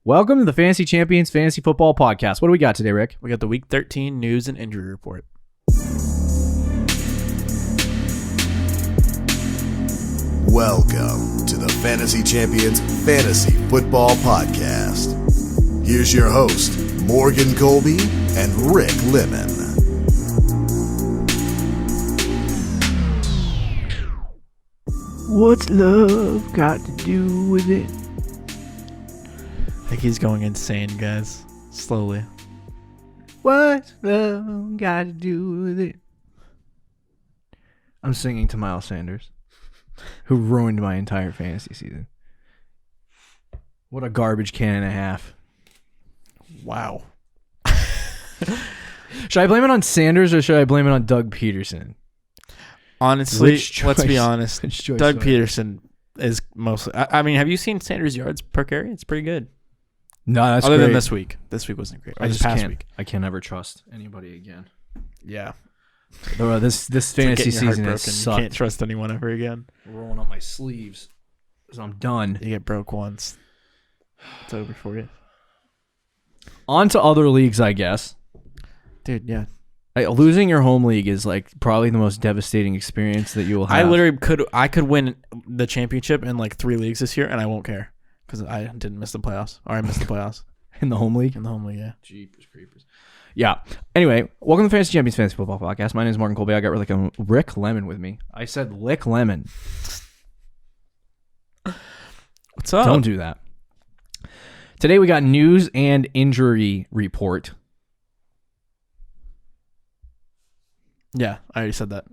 Welcome to the Fantasy Champions Fantasy Football Podcast. What do we got today, Rick? We got the Week 13 news and injury report. Welcome to the Fantasy Champions Fantasy Football Podcast. Here's your host, Morgan Colby and Rick Lemon. What's love got to do with it? I think he's going insane, guys. Slowly. What's love got to do with it? I'm singing to Miles Sanders, who ruined my entire fantasy season. What a garbage can and a half. Wow. Should I blame it on Sanders or should I blame it on Doug Peterson? Honestly, let's be honest. Doug Peterson Peterson is mostly... I mean, have you seen Sanders' yards per carry? It's pretty good. No, that's Other great. than this week. This week wasn't great. I This just past can't. week. I can't ever trust anybody again. Yeah. This It's like fantasy getting your heart season has broken. You sucked. can't trust anyone ever again. Rolling up my sleeves because I'm done. You get broke once. It's over for you. On to other leagues, I guess. Dude, yeah. Losing your home league is like probably the most devastating experience that you will have. I literally could win the championship in like 3 leagues this year, and I won't care because I didn't miss the playoffs. Or I missed the playoffs. in the home league. In the home league, yeah. Jeepers creepers. Yeah. Anyway, welcome to the Fantasy Champions Fantasy Football Podcast. My name is Morgan Colby. I got Rick Lemon with me. I said Lick Lemon. What's up? Don't do that. Today we got news and injury report. Yeah, I already said that.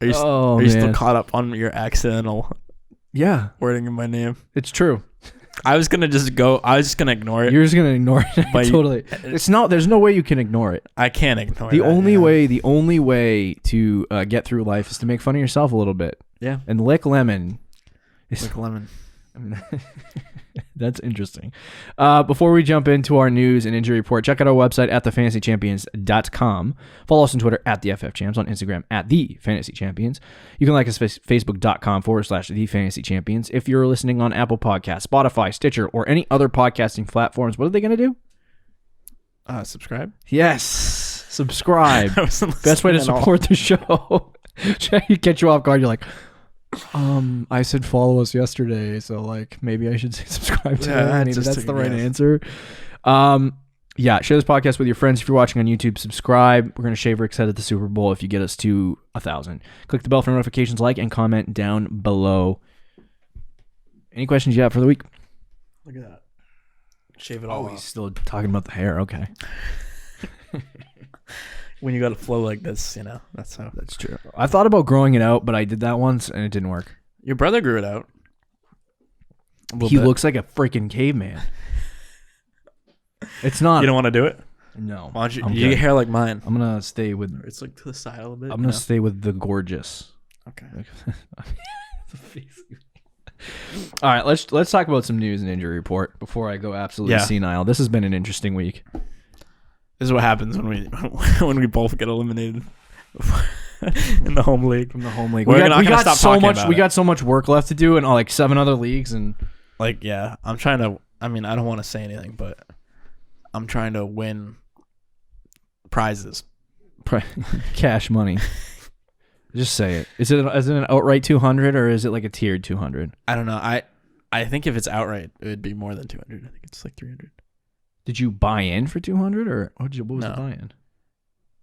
Are you still caught up on your accidental wording of my name? It's true. I was gonna ignore it. You're just gonna ignore it. But totally. It's not. There's no way you can ignore it. I can't ignore it. The only way to get through life is to make fun of yourself a little bit. Yeah. And Lick Lemon. Lick Lemon. I mean, that's interesting. Before we jump into our news and injury report, check out our website at thefantasychampions.com. Follow us on Twitter at @theFFChamps, on Instagram at @thefantasychampions. You can like us facebook.com/thefantasychampions. If you're listening on Apple Podcasts, Spotify, Stitcher, or any other podcasting platforms, what are they going to do? Subscribe. Yes, subscribe. Best way to support the show. Get you off guard. You're like, I said follow us yesterday, so like maybe I should say subscribe to it. Maybe that's the right answer. Yeah, share this podcast with your friends. If you're watching on YouTube, subscribe. We're gonna shave Rick's head at the Super Bowl if you get us to 1,000. Click the bell for notifications, like, and comment down below. Any questions you have for the week? Look at that. Shave it all off. He's still talking about the hair. Okay. When you got a flow like this, that's how. That's true. I thought about growing it out, but I did that once and it didn't work. Your brother grew it out. He looks like a freaking caveman. It's not. You don't want to do it? No. Why don't you get hair like mine? I'm gonna stay with. It's like to the side a little bit. I'm gonna stay with the gorgeous. Okay. All right, let's talk about some news and injury report before I go absolutely senile. This has been an interesting week. This is what happens when we both get eliminated in the home league. From the home league, we got so much work left to do in like 7 other leagues, and I'm trying to. I mean, I don't want to say anything, but I'm trying to win prizes, cash money. Just say it. Is it an outright 200 or is it like a tiered 200? I don't know. I think if it's outright, it would be more than 200. I think it's like 300. Did you buy in for 200 or what was the buy-in?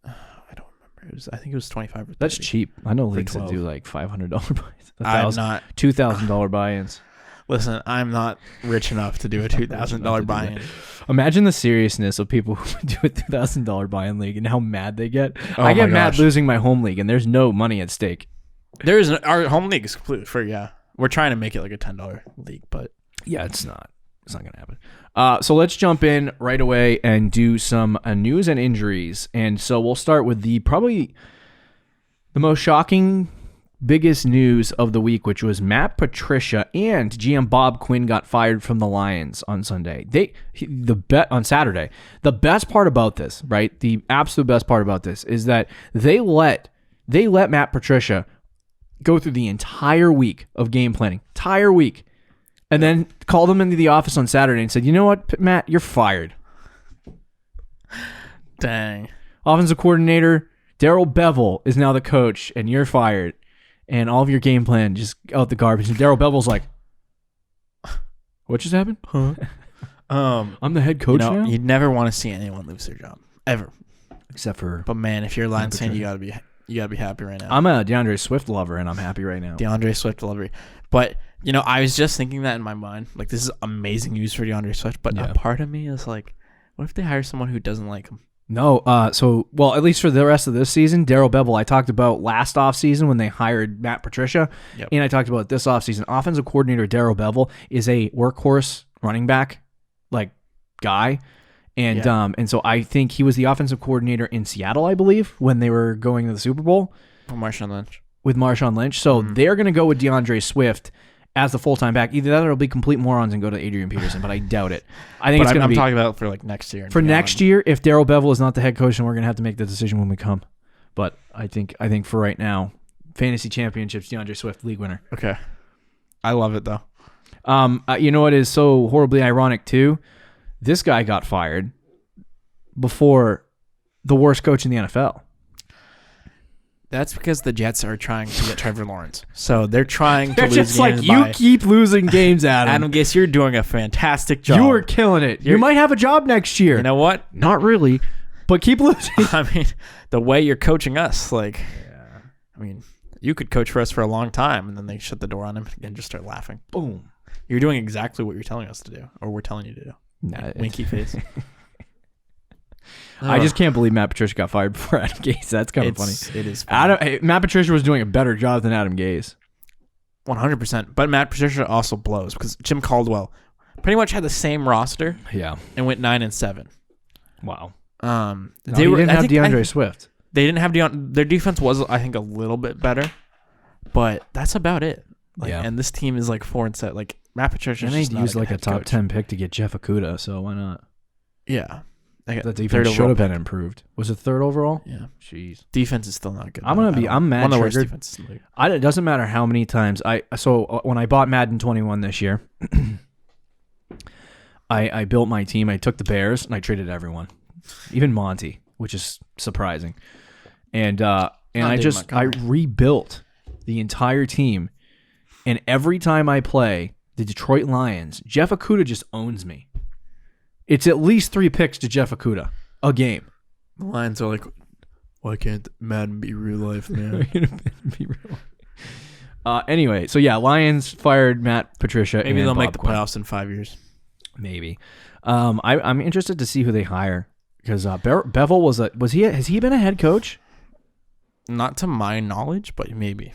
I don't remember. I think it was 25 or 30. That's cheap. I know leagues that do like $500 buy-ins. I'm not $2,000 buy-ins. Listen, I'm not rich enough to do a $2,000 buy-in. Imagine the seriousness of people who do a $2,000 buy-in league and how mad they get. I get mad losing my home league and there's no money at stake. Our home league is completely free. Yeah, we're trying to make it like a $10 league, but yeah, it's not gonna happen. So let's jump in right away and do some news and injuries. And so we'll start with probably the most shocking, biggest news of the week, which was Matt Patricia and GM Bob Quinn got fired from the Lions on Sunday. On Saturday. The best part about this, right? The absolute best part about this is that they let Matt Patricia go through the entire week of game planning, and then called him into the office on Saturday and said, "You know what, Matt, you're fired." Dang. Offensive coordinator Darrell Bevell is now the coach, and you're fired, and all of your game plan just out the garbage. And Darrell Bevell's like, "What just happened? Huh? I'm the head coach now." You'd never want to see anyone lose their job ever, Except for. But man, if you're a Lions fan, you gotta be happy right now. I'm a DeAndre Swift lover, and I'm happy right now. DeAndre Swift delivery, but I was just thinking that in my mind, like this is amazing news for DeAndre Swift, but a part of me is like, what if they hire someone who doesn't like him? No, at least for the rest of this season, Darrell Bevell, I talked about last offseason when they hired Matt Patricia, and I talked about this offseason. Offensive coordinator Darrell Bevell is a workhorse running back, like, guy, and so I think he was the offensive coordinator in Seattle, I believe, when they were going to the Super Bowl. With Marshawn Lynch. So they're going to go with DeAndre Swift as the full-time back. Either that or it'll be complete morons and go to Adrian Peterson, but I doubt it. I think I'm talking about for like next year. For next year, if Darrell Bevell is not the head coach, then we're going to have to make the decision when we come. But I think for right now, fantasy championships, DeAndre Swift, league winner. Okay. I love it, though. You know what is so horribly ironic, too? This guy got fired before the worst coach in the NFL. That's because the Jets are trying to get Trevor Lawrence. So they're trying to lose games. Just like, you keep losing games, Adam. Adam Gase, you're doing a fantastic job. You are killing it. You might have a job next year. You know what? Not really, but keep losing. I mean, the way you're coaching us, like, I mean, you could coach for us for a long time, and then they shut the door on him and just start laughing. Boom. You're doing exactly what you're telling us to do, or we're telling you to do. Nah, winky face. I just can't believe Matt Patricia got fired before Adam Gase. That's kind of funny. It is funny. Matt Patricia was doing a better job than Adam Gase. 100%. But Matt Patricia also blows because Jim Caldwell pretty much had the same roster. Yeah. And went 9-7. Wow. They didn't have DeAndre Swift. They didn't have their defense was, I think, a little bit better, but that's about it. And this team is like 4-7. Like Matt Patricia. And they used like a top 10 pick to get Jeff Okudah, so why not? Yeah. That defense should have been improved. Was it third overall? Yeah. Jeez. Defense is still not good. I'm mad. One of the worst defenses in the league. It doesn't matter how many times when I bought Madden 21 this year, I built my team. I took the Bears and I traded everyone, even Monty, which is surprising. And I rebuilt the entire team. And every time I play the Detroit Lions, Jeff Okudah just owns me. It's at least 3 picks to Jeff Okudah a game. The Lions are like, why can't Madden be real life, man? Anyway, so yeah, Lions fired Matt Patricia. Maybe they'll make the playoffs in 5 years. Maybe. I'm interested to see who they hire because Bevell has he been a head coach? Not to my knowledge, but maybe.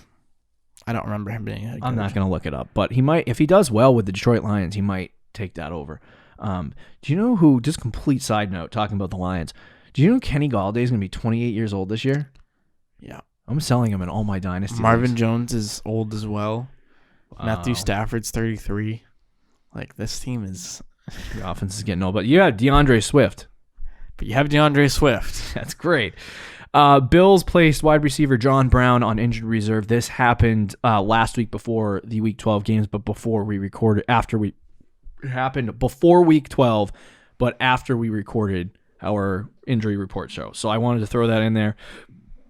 I don't remember him being a head coach. I'm not going to look it up, but he might. If he does well with the Detroit Lions, he might take that over. Do you know who, just complete side note, talking about the Lions, do you know Kenny Galladay is going to be 28 years old this year? Yeah. I'm selling him in all my dynasty Marvin leagues. Jones is old as well. Wow. Matthew Stafford's 33. Like, this team is... The offense is getting old. But you have DeAndre Swift. That's great. Bills placed wide receiver John Brown on injured reserve. This happened last week before the Week 12 games, but before we recorded, it happened before Week 12, but after we recorded our injury report show. So I wanted to throw that in there.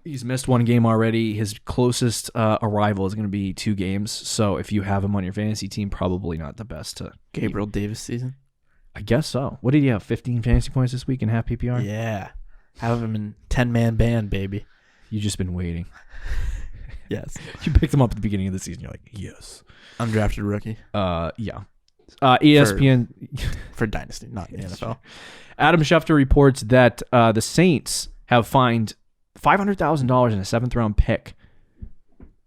He's missed 1 game already. His closest arrival is going to be 2 games. So if you have him on your fantasy team, probably not the best to... Gabriel Davis season? I guess so. What did he have, 15 fantasy points this week in half PPR? Yeah. Have him in 10-man band, baby. You've just been waiting. Yes. You picked him up at the beginning of the season. You're like, yes. Undrafted rookie. Yeah. ESPN for Dynasty, not the NFL. Adam Schefter reports that the Saints have fined $500,000 in a 7th-round pick.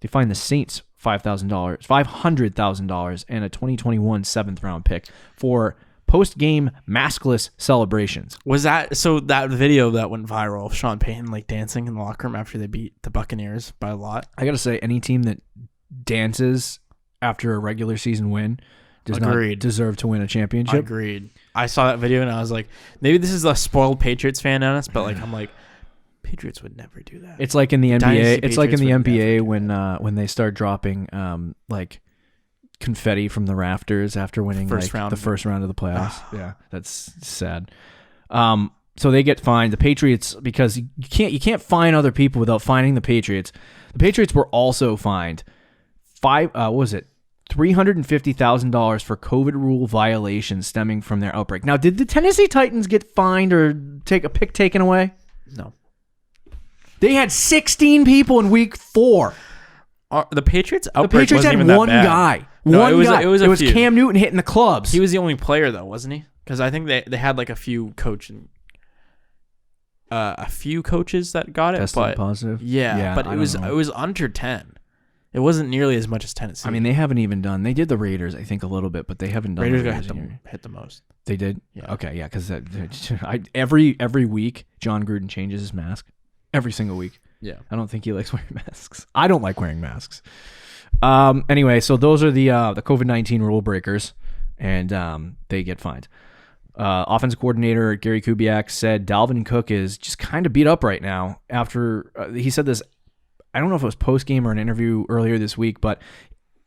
They fined the Saints $500,000 and a 2021 7th-round pick for post-game maskless celebrations. Was that that video that went viral of Sean Payton like dancing in the locker room after they beat the Buccaneers by a lot? I gotta say, any team that dances after a regular season win does not deserve to win a championship. Agreed. I saw that video and I was like, maybe this is a spoiled Patriots fan on us, but like I'm like, Patriots would never do that. It's like in the NBA. Dynasty It's like in the Patriots would NBA never when they start dropping like confetti from the rafters after winning the first round of the playoffs. Yeah, that's sad. So they get fined. The Patriots, because you can't fine other people without fining the Patriots. The Patriots were also fined $350,000 for COVID rule violations stemming from their outbreak. Now, did the Tennessee Titans get fined or take a pick taken away? No. They had 16 people in week 4. The Patriots outbreak. The Patriots had one guy. No, one guy. It was Cam Newton hitting the clubs. He was the only player though, wasn't he? Because I think they had like a few coaches that got it, Tested positive. Yeah, but it was under 10. It wasn't nearly as much as Tennessee. I mean, they haven't even done. They did the Raiders, I think, a little bit, but they haven't done. Raiders hit the most. They did. Yeah. Okay, yeah, because every week John Gruden changes his mask every single week. Yeah, I don't think he likes wearing masks. I don't like wearing masks. Anyway, so those are the COVID-19 rule breakers, and they get fined. Offensive coordinator Gary Kubiak said Dalvin Cook is just kind of beat up right now after he said this. I don't know if it was post-game or an interview earlier this week, but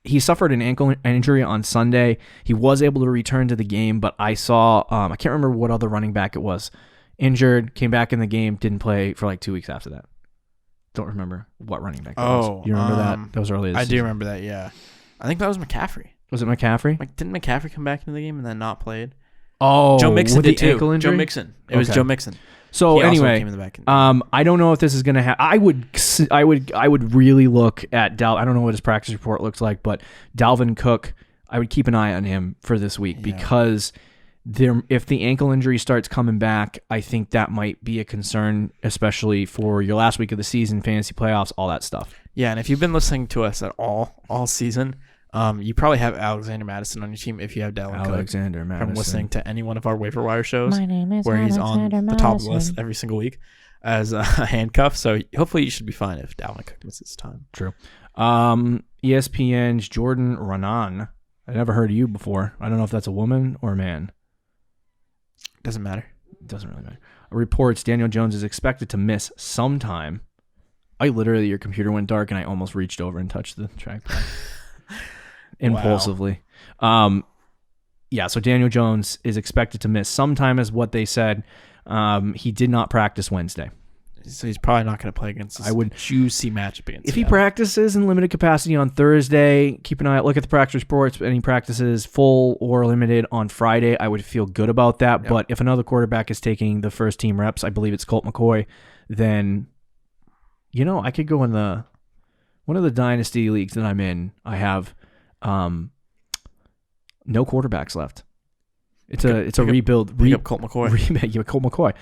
he suffered an ankle injury on Sunday. He was able to return to the game, but I saw, I can't remember what other running back it was, injured, came back in the game, didn't play for like 2 weeks after that. Don't remember what running back that was. You remember that? That was earlier this season. Do remember that, yeah. I think that was McCaffrey. Was it McCaffrey? Like, didn't McCaffrey come back into the game and then not played? Oh, Joe Mixon did too. Ankle injury? Joe Mixon. It was Joe Mixon. So he anyway, came in the back. I don't know if this is going to happen. I would really look at I don't know what his practice report looks like, but Dalvin Cook, I would keep an eye on him for this week because if the ankle injury starts coming back, I think that might be a concern, especially for your last week of the season, fantasy playoffs, all that stuff. Yeah, and if you've been listening to us at all season, you probably have Alexander Madison on your team if you have Dalvin Cook. From listening to any one of our waiver wire shows where he's on the top of the list every single week as a handcuff. So hopefully you should be fine if Dalvin Cook misses time. True. ESPN's Jordan Raanan. I never heard of you before. I don't know if that's a woman or a man. Doesn't matter. It doesn't really matter. Reports Daniel Jones is expected to miss some time. Your computer went dark and I almost reached over and touched the trackpad. Impulsively. Wow. So Daniel Jones is expected to miss some time is what they said. He did not practice Wednesday. So he's probably not going to play against this juicy matchup against If he practices in limited capacity on Thursday, keep an eye out, look at the practice reports. Any practices full or limited on Friday, I would feel good about that. Yep. But if another quarterback is taking the first team reps, I believe it's Colt McCoy, then I could go in one of the dynasty leagues that I'm in. I have no quarterbacks left. It's a rebuild. Pick up Colt McCoy. Colt McCoy.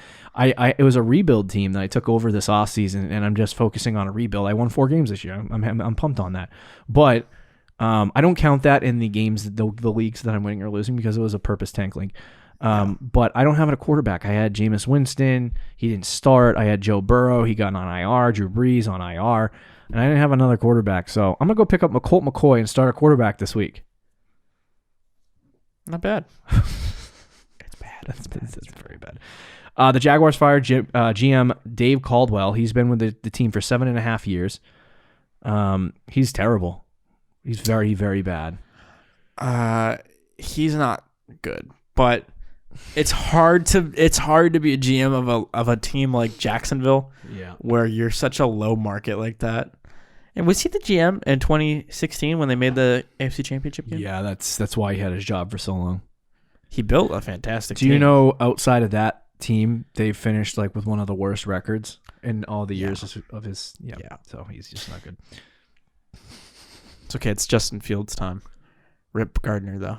It was a rebuild team that I took over this offseason, and I'm just focusing on a rebuild. I won 4 games this year. I'm pumped on that. But I don't count that in the games, the leagues that I'm winning or losing, because it was a purpose tank league. But I don't have a quarterback. I had Jameis Winston. He didn't start. I had Joe Burrow. He got on IR. Drew Brees on IR. And I didn't have another quarterback. So I'm going to go pick up Colt McCoy and start a quarterback this week. Not bad. It's bad. That's very bad. The Jaguars fired GM Dave Caldwell. He's been with the team for 7.5 years. He's terrible. He's very, very bad. He's not good, but it's hard to be a GM of a team like Jacksonville, where you're such a low market like that. And was he the GM in 2016 when they made the AFC Championship game? Yeah, that's why he had his job for so long. He built a fantastic team. Do you know, outside of that team, they finished with one of the worst records in all the years of his. Yeah. So he's just not good. It's okay. It's Justin Fields' time. Rip Gardner, though.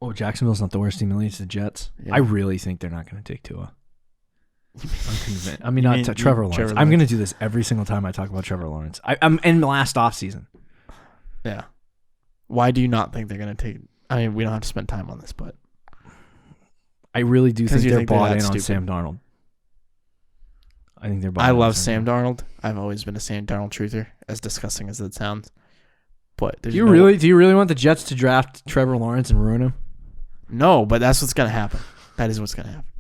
Oh, Jacksonville's not the worst team in the league. It's the Jets. Yeah. I really think they're not going to take Tua. I'm convinced. I mean, Trevor Lawrence. I'm going to do this every single time I talk about Trevor Lawrence. I'm in the last offseason. Yeah. Why do you not think they're going to take? I mean, we don't have to spend time on this, but I really do think they're bought in on Sam Darnold. I think they're bought in. I love Sam Darnold. I've always been a Sam Darnold truther, as disgusting as it sounds. But do you really want the Jets to draft Trevor Lawrence and ruin him? No, but that's what's going to happen. That is what's going to happen.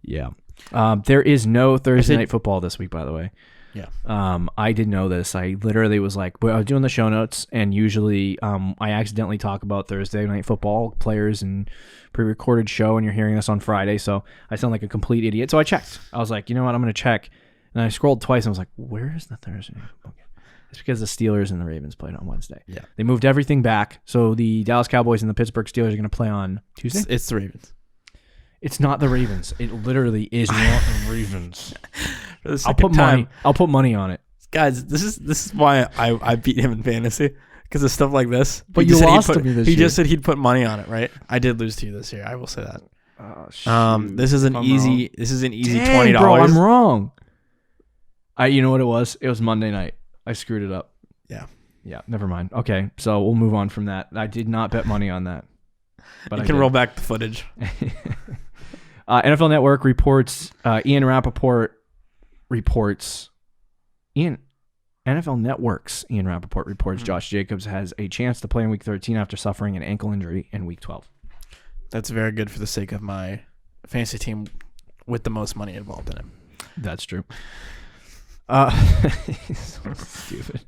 Yeah. There is no Thursday night football this week, by the way. Yeah. I didn't know this. I literally was like, I was doing the show notes, and usually I accidentally talk about Thursday night football players and pre-recorded show, and you're hearing this on Friday, so I sound like a complete idiot. So I checked. I was like, you know what? I'm going to check. And I scrolled twice, and I was like, where is the Thursday night football game? It's because the Steelers and the Ravens played on Wednesday. Yeah. They moved everything back, so the Dallas Cowboys and the Pittsburgh Steelers are going to play on Tuesday? It's the Ravens. It's not the Ravens. It literally is not the Ravens. I'll put money. I'll put money on it, guys. This is why I beat him in fantasy, because of stuff like this. But you lost to me this year. He just said he'd put money on it, right? I did lose to you this year. I will say that. Oh, shoot. This is an easy. Wrong. This is an easy Dang, $20. Bro, I'm wrong. You know what it was? It was Monday night. I screwed it up. Yeah. Never mind. Okay, so we'll move on from that. I did not bet money on that. But you can roll back the footage. NFL Network reports. Ian Rappaport reports. NFL Network's Ian Rappaport reports Josh Jacobs has a chance to play in Week 13 after suffering an ankle injury in Week 12. That's very good for the sake of my fantasy team with the most money involved in it. That's true. So stupid.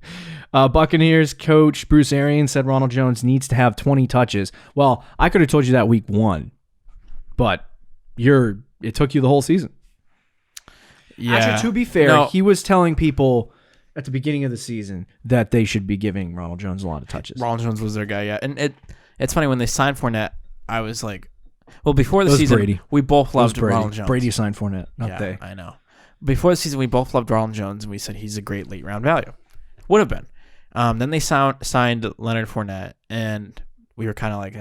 Buccaneers coach Bruce Arians said Ronald Jones needs to have 20 touches. Well, I could have told you that week 1, but it took you the whole season. Yeah. Actually, to be fair, he was telling people at the beginning of the season that they should be giving Ronald Jones a lot of touches. Ronald Jones was their guy, yeah. And it's funny, when they signed Fournette, I was like, well, before the season, Brady. We both loved Ronald Jones. Brady signed Fournette, not they. I know. Before the season, we both loved Ronald Jones, and we said he's a great late round value. Would have been. Then they signed Leonard Fournette, and we were kind of like,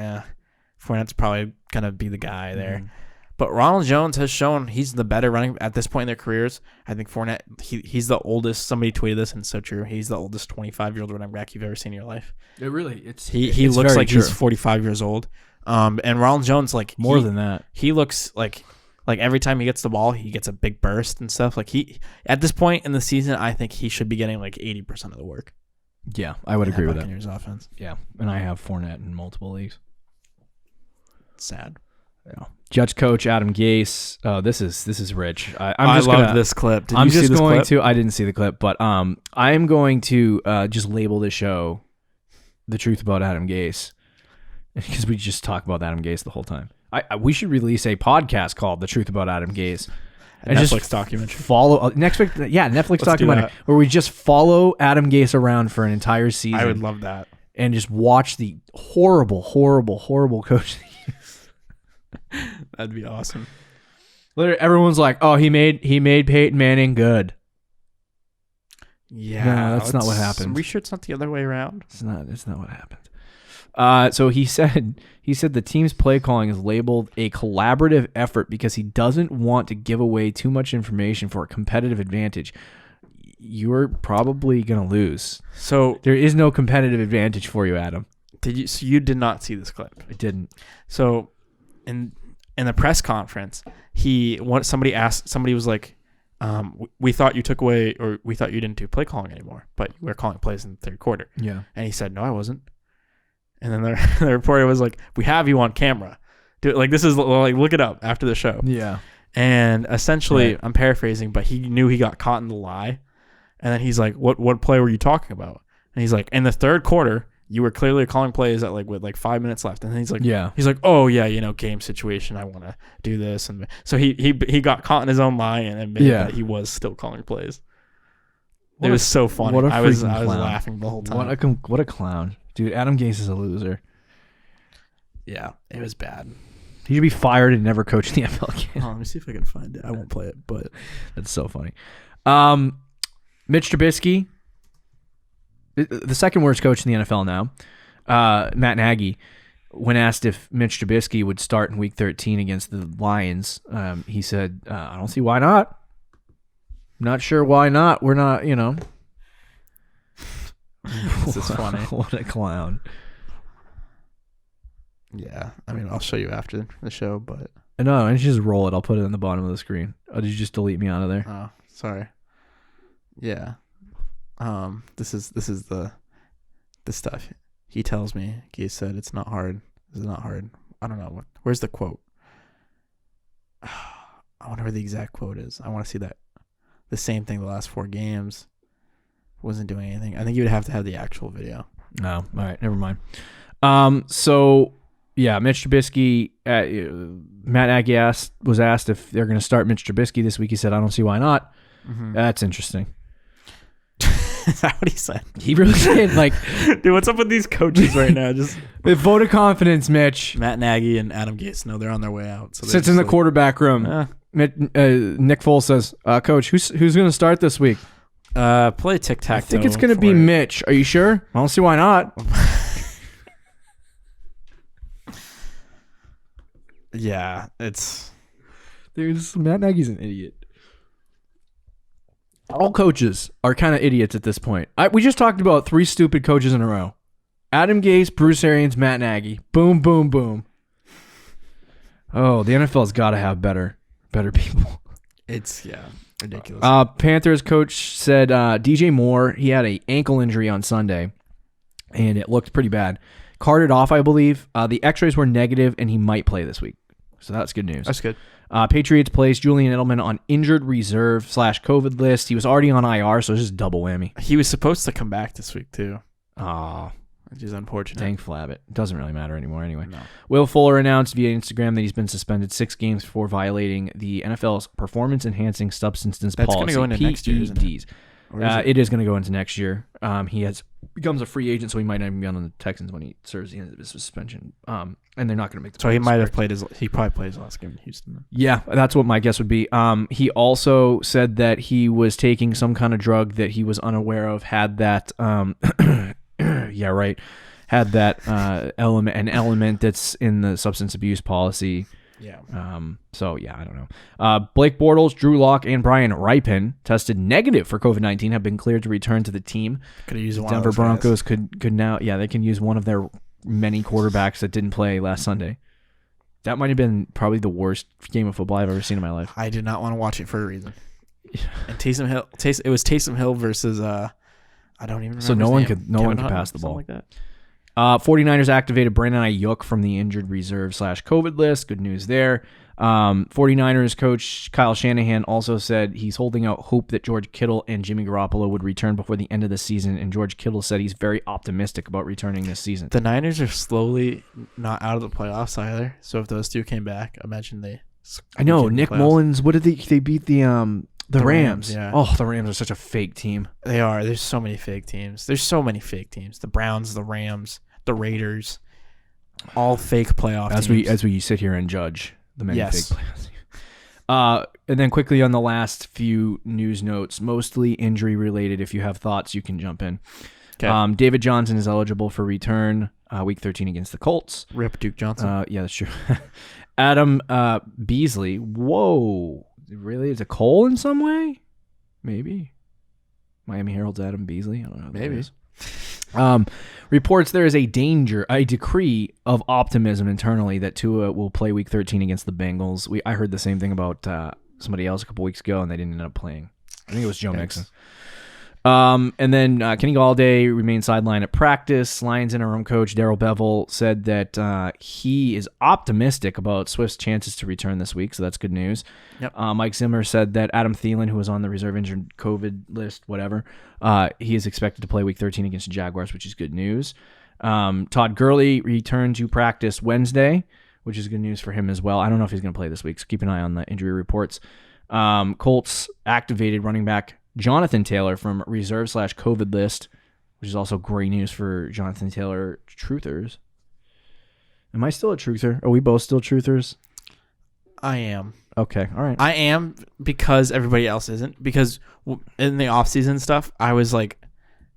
Fournette's probably going to be the guy there. Mm-hmm. But Ronald Jones has shown he's the better running at this point in their careers. I think Fournette, he's the oldest. Somebody tweeted this, and it's so true. He's the oldest 25-year-old running back you've ever seen in your life. It really, he looks like he's 45 years old. And Ronald Jones, like more than that, he looks like every time he gets the ball, he gets a big burst and stuff. Like at this point in the season, I think he should be getting like 80% of the work. Yeah, I would agree with that. Buccaneers offense. Yeah, and I have Fournette in multiple leagues. Sad. Yeah. Judge coach Adam Gase. This is rich. I love this clip. Did I'm you see just this going clip? to. I didn't see the clip, but I am going to just label this show "The Truth About Adam Gase," because we just talk about Adam Gase the whole time. We should release a podcast called "The Truth About Adam Gase." And Netflix just documentary. Follow Netflix documentary where we just follow Adam Gase around for an entire season. I would love that. And just watch the horrible coach. That'd be awesome. Literally, everyone's like, "Oh, he made Peyton Manning good." Yeah, no, that's not what happened. Are we sure it's not the other way around? It's not what happened. So he said the team's play calling is labeled a collaborative effort because he doesn't want to give away too much information for a competitive advantage. You're probably gonna lose. So there is no competitive advantage for you, Adam. So you did not see this clip? I didn't. So in the press conference, somebody was like, we thought you took away, or we thought you didn't do play calling anymore, but you were calling plays in the third quarter. Yeah. And he said, no, I wasn't. And then the reporter was like, we have you on camera. This is like, look it up after the show. Yeah. And essentially, right. I'm paraphrasing, but he knew he got caught in the lie. And then he's like, what play were you talking about? And he's like, in the third quarter, you were clearly calling plays at with 5 minutes left. And then he's like, oh yeah, game situation. I want to do this. And so he got caught in his own lie and admitted that he was still calling plays. It was so funny. I was laughing the whole time. What a clown. Dude, Adam Gase is a loser. Yeah, it was bad. He should be fired and never coach the NFL again. Let me see if I can find it. I won't play it, but that's so funny. Mitch Trubisky, the second worst coach in the NFL now, Matt Nagy, when asked if Mitch Trubisky would start in Week 13 against the Lions, he said, I don't see why not. I'm not sure why not. We're not, This is funny. What a clown. Yeah. I mean, I'll show you after the show, but... No, I just roll it. I'll put it in the bottom of the screen. Oh, did you just delete me out of there? Oh, sorry. Yeah. This is the stuff. He tells me, Gase said, it's not hard. This is not hard. I don't know. Where's the quote? I wonder where the exact quote is. I want to see that. The same thing the last 4 games. Wasn't doing anything. I think you would have to have the actual video. No. All right. Never mind. So, yeah, Mitch Trubisky, Matt Nagy was asked if they're going to start Mitch Trubisky this week. He said, I don't see why not. Mm-hmm. That's interesting. Is that what he said? He really did. Like, dude, what's up with these coaches right now? Just vote of confidence, Mitch. Matt Nagy and Adam Gase know they're on their way out. So sits in the quarterback room. Nick Foles says, Coach, who's going to start this week? Play tic-tac-toe. I think it's going to be Mitch. Are you sure? I don't see why not. Yeah, Matt Nagy's an idiot. All coaches are kind of idiots at this point. We just talked about 3 stupid coaches in a row. Adam Gase, Bruce Arians, Matt Nagy. Boom, boom, boom. Oh, the NFL's got to have better people. It's, ridiculous. Panthers coach said DJ Moore, he had an ankle injury on Sunday, and it looked pretty bad. Carted off, I believe. The x-rays were negative, and he might play this week. So that's good news. That's good. Patriots placed Julian Edelman on injured reserve / COVID list. He was already on IR, so it's just double whammy. He was supposed to come back this week, too. Which is unfortunate. Dang flabbit. Doesn't really matter anymore anyway. No. Will Fuller announced via Instagram that he's been suspended 6 games for violating the NFL's performance-enhancing substances policy. That's going to go into next year, isn't it? It is going to go into next year. He becomes a free agent, so he might not even be on the Texans when he serves the end of his suspension. And they're not going to make the. So he might have played he probably played his last game in Houston. Then. Yeah, that's what my guess would be. He also said that he was taking some kind of drug that he was unaware of. Had that. Yeah, right. Had that element that's in the substance abuse policy. Yeah. So, yeah, I don't know. Blake Bortles, Drew Lock, and Brian Ripon tested negative for COVID-19, have been cleared to return to the team. Could have used one Denver of those Broncos could now, they can use one of their many quarterbacks that didn't play last Sunday. That might have been probably the worst game of football I've ever seen in my life. I did not want to watch it for a reason. And Taysom Hill, it was Taysom Hill versus, I don't even remember. So no one could pass the ball. Like that. 49ers activated Brandon Ayuk from the injured reserve / COVID list. Good news there. 49ers coach Kyle Shanahan also said he's holding out hope that George Kittle and Jimmy Garoppolo would return before the end of the season, and George Kittle said he's very optimistic about returning this season. The Niners are slowly not out of the playoffs either, so if those two came back, imagine they... I know, Nick Mullins, what did they beat the Rams. Yeah. Oh, the Rams are such a fake team. They are. There's so many fake teams. The Browns, the Rams, the Raiders, all fake playoff teams. As we sit here and judge the many fake playoffs. And then quickly on the last few news notes, mostly injury related. If you have thoughts, you can jump in. Okay. David Johnson is eligible for return week 13 against the Colts. Rip Duke Johnson. Yeah, that's true. Adam Beasley. Whoa. Really? Is it Cole in some way? Maybe. Miami Herald's Adam Beasley. I don't know. Maybe. Reports there is a decree of optimism internally that Tua will play Week 13 against the Bengals. I heard the same thing about somebody else a couple weeks ago, and they didn't end up playing. I think it was Joe Mixon. And then Kenny Galladay remains sidelined at practice. Lions interim coach Darrell Bevell said that he is optimistic about Swift's chances to return this week, so that's good news. Yep. Mike Zimmer said that Adam Thielen, who was on the reserve injured COVID list, whatever, he is expected to play Week 13 against the Jaguars, which is good news. Todd Gurley returned to practice Wednesday, which is good news for him as well. I don't know if he's going to play this week, so keep an eye on the injury reports. Colts activated running back Jonathan Taylor from reserve / COVID list, which is also great news for Jonathan Taylor truthers. Am I still a truther? Are we both still truthers? I am. Okay, all right. I am because everybody else isn't. Because in the offseason stuff, I was like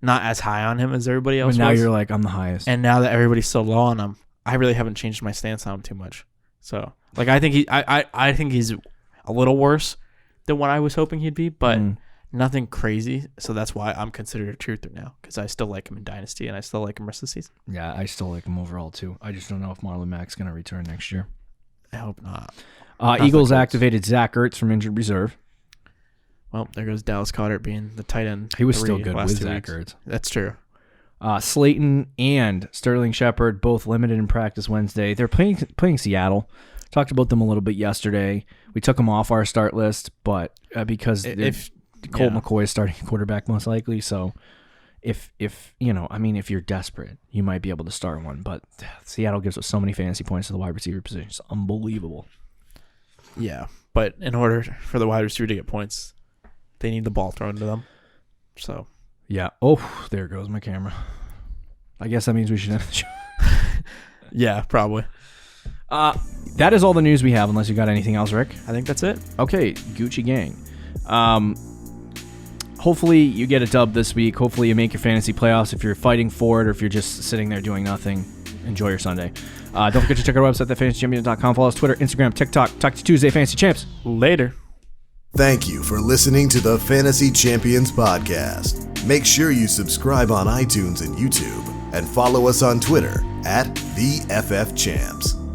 not as high on him as everybody else. But now was. You're like, I'm the highest. And now that everybody's so low on him, I really haven't changed my stance on him too much. So, like, I think I think he's a little worse than what I was hoping he'd be, but nothing crazy. So that's why I'm considered a truther now, because I still like him in Dynasty and I still like him rest of the season. Yeah, I still like him overall too. I just don't know if Marlon Mack's going to return next year. I hope not. Eagles activated Zach Ertz from injured reserve. Well, there goes Dallas Goedert being the tight end. He was still good with Zach Ertz. That's true. Slayton and Sterling Shepard both limited in practice Wednesday. They're playing Seattle. Talked about them a little bit yesterday. We took them off our start list, but because Colt McCoy is starting quarterback most likely, so if you're desperate, you might be able to start one. But Seattle gives us so many fantasy points to the wide receiver position. It's unbelievable. Yeah, but in order for the wide receiver to get points, they need the ball thrown to them. So yeah. Oh, there goes my camera. I guess that means we should end the show. Yeah, probably. That is all the news we have, unless you got anything else, Rick. I think that's it. Okay, Gucci gang. Hopefully you get a dub this week. Hopefully you make your fantasy playoffs. If you're fighting for it or if you're just sitting there doing nothing, enjoy your Sunday. Don't forget to check out our website, thefantasychampions.com. Follow us Twitter, Instagram, TikTok. Talk to you Tuesday, Fantasy Champs. Later. Thank you for listening to the Fantasy Champions Podcast. Make sure you subscribe on iTunes and YouTube and follow us on Twitter @TheFFChamps.